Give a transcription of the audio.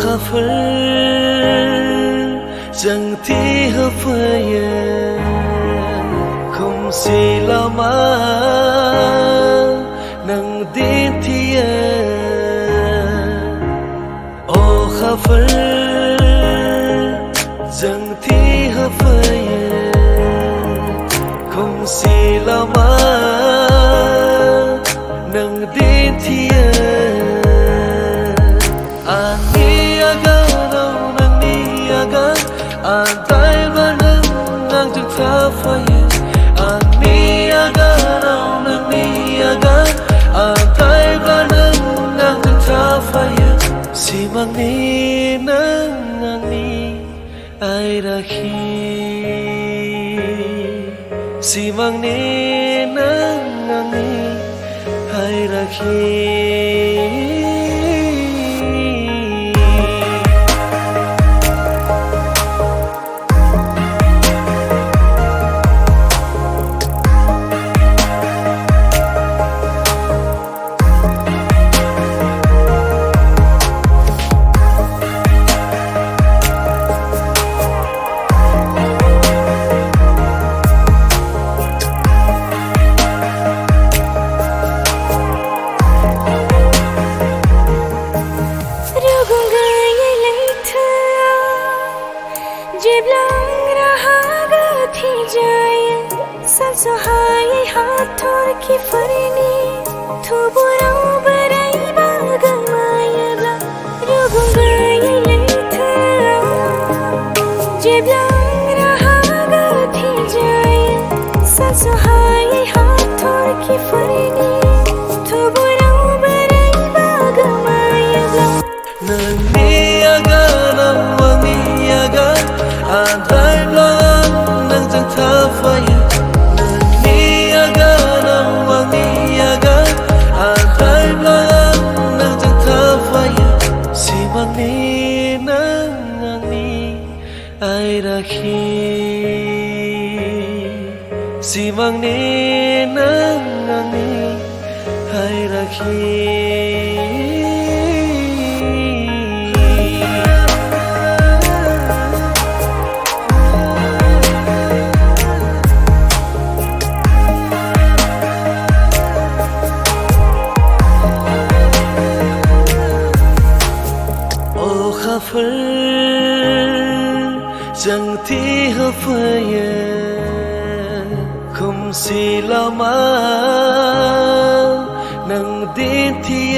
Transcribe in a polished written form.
khafir chẳng thi hợp phơi không xì la ma nang đi thi khafir chẳng thi hợp phơi không xì la ma nang đi thi Antai banang nang jengka faya Ani aga nang nang ni aga Antai banang nang jengka faya Simang ni nang nang ni ai rakhi Simang ni nang nang ni ai rakhi Suhai hathor ki farini thuburau barai bagamaya la rugungai leitha jeblang rahaga thi jaya suhai hathor ki farini thuburau barai bagamaya la nani aga namani aga adai lang nang jang tha faya ai rakhi simang ni nang nang ni ai rakhi khafir chẳng thi hợp phơi không xì la ma nang đi thi